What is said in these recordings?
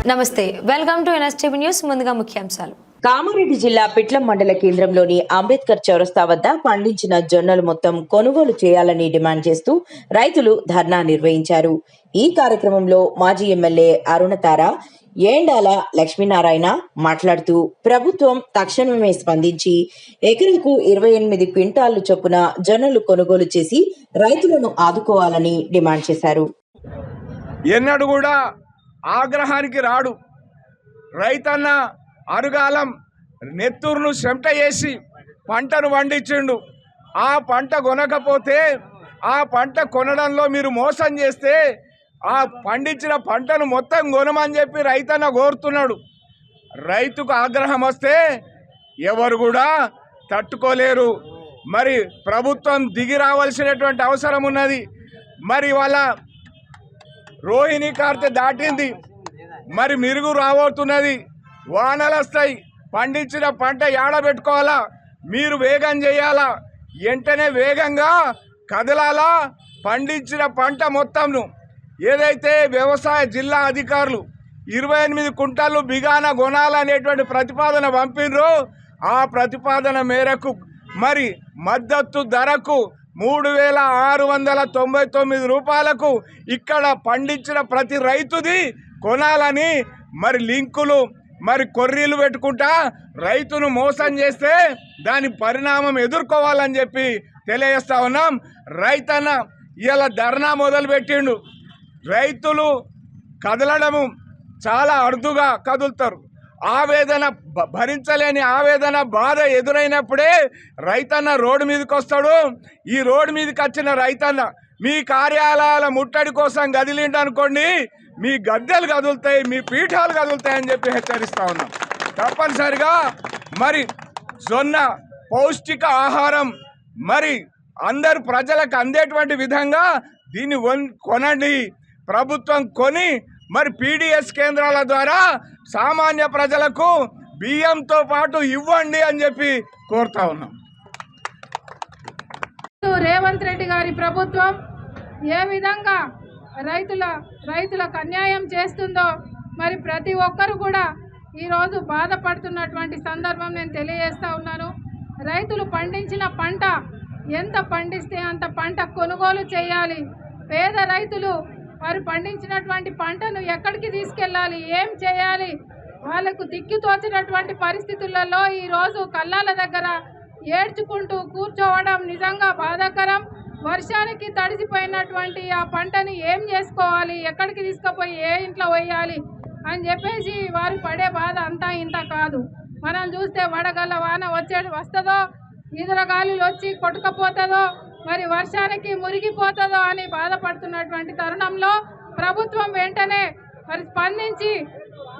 నమస్తే, welcome to NSTV news. ముందుగా ముఖ్యాంశాలు. కామారెడ్డి జిల్లా పిట్లం మండల కేంద్రంలోని అంబేద్కర్ చౌరస్తా వద్ద పండించిన జొన్నలు మొత్తం కొనుగోలు చేయాలని డిమాండ్ చేస్తూ రైతులు ధర్నా నిర్వహించారు. ఈ కార్యక్రమంలో మాజీ ఎమ్మెల్యే అరుణతార, ఏండాల లక్ష్మీనారాయణ మాట్లాడుతూ ప్రభుత్వం తక్షణమే స్పందించి ఎకరాకు 28 క్వింటాళ్లు చొప్పున జొన్నలు కొనుగోలు చేసి రైతులను ఆదుకోవాలని డిమాండ్ చేశారు. ఎన్నడూ కూడా ఆగ్రహానికి రాడు. రైతన్న అరుగాలం నెత్తూరును చెమట చేసి పంటను పండించిండు. ఆ పంట కొనకపోతే, ఆ పంట కొనడంలో మీరు మోసం చేస్తే ఆ పండించిన పంటను మొత్తం కొనమని చెప్పి రైతన్న కోరుతున్నాడు. రైతుకు ఆగ్రహం వస్తే ఎవరు కూడా తట్టుకోలేరు. మరి ప్రభుత్వం దిగి రావాల్సినటువంటి అవసరం ఉన్నది. మరి వాళ్ళ రోహిణి కార్తె దాటింది, మరి మిరుగు రాబోతున్నది, వానలు వస్తాయి. పండించిన పంట ఏడబెట్టుకోవాలా, మీరు వేగం చేయాలా, వెంటనే వేగంగా కదలాలా. పండించిన పంట మొత్తంను ఏదైతే వ్యవసాయ జిల్లా అధికారులు 28 క్వింటాలు బిగాన కొనాలనేటువంటి ప్రతిపాదన పంపినరో ఆ ప్రతిపాదన మేరకు మరి మద్దతు ధరకు 3699 రూపాయలకు ఇక్కడ పండించిన ప్రతి రైతుది కొనాలని మరి లింకులు మరి కొర్రీలు పెట్టుకుంటా రైతును మోసం చేస్తే దాని పరిణామం ఎదుర్కోవాలని చెప్పి తెలియజేస్తా ఉన్నాం. రైతన్న ఇలా ధర్నా మొదలుపెట్టిండు. రైతులు కదలడము చాలా అరుదుగా కదులుతారు. ఆవేదన భరించలేని ఆవేదన బాధ ఎదురైనప్పుడే రైతన్న రోడ్డు మీదకి వస్తాడు. ఈ రోడ్డు మీదకి వచ్చిన రైతన్న మీ కార్యాలయాల ముట్టడి కోసం కదిలిండు అనుకోండి, మీ గద్దెలు కదులుతాయి, మీ పీఠాలు కదులుతాయని చెప్పి హెచ్చరిస్తా ఉన్నాం. తప్పనిసరిగా మరి జొన్న పౌష్టిక ఆహారం మరి అందరు ప్రజలకు అందేటువంటి విధంగా దీన్ని కొనండి. ప్రభుత్వం కొని మరి పీడిఎస్ కేంద్రాల ద్వారా సామాన్య ప్రజలకు బియ్యంతో పాటు ఇవ్వండి అని చెప్పి కోరుతా ఉన్నాం. రేవంత్ రెడ్డి గారి ప్రభుత్వం ఏ విధంగా రైతులకు అన్యాయం చేస్తుందో మరి ప్రతి ఒక్కరు కూడా ఈరోజు బాధపడుతున్నటువంటి సందర్భం నేను తెలియజేస్తూ ఉన్నాను. రైతులు పండించిన పంట ఎంత పండిస్తే అంత పంట కొనుగోలు చేయాలి. పేద రైతులు వారు పండించినటువంటి పంటను ఎక్కడికి తీసుకెళ్ళాలి, ఏం చేయాలి, వాళ్ళకు దిక్కుతోచినటువంటి పరిస్థితులలో ఈరోజు కళ్ళాల దగ్గర ఏడ్చుకుంటూ కూర్చోవడం నిజంగా బాధాకరం. వర్షానికి తడిసిపోయినటువంటి ఆ పంటని ఏం చేసుకోవాలి, ఎక్కడికి తీసుకుపోయి ఏ ఇంట్లో వేయాలి అని చెప్పేసి వారు పడే బాధ అంతా ఇంత కాదు. మనం చూస్తే వడగళ్ళ వాన వస్తుందో, ఈదురగాలులు వచ్చి కొట్టుకపోతుందో, మరి వర్షానికి మురిగిపోతుందో అని బాధపడుతున్నటువంటి తరుణంలో ప్రభుత్వం వెంటనే మరి స్పందించి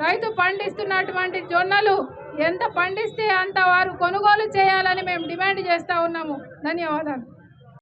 రైతు పండిస్తున్నటువంటి జొన్నలు ఎంత పండిస్తే అంత వారు కొనుగోలు చేయాలని మేము డిమాండ్ చేస్తూ ఉన్నాము. ధన్యవాదాలు.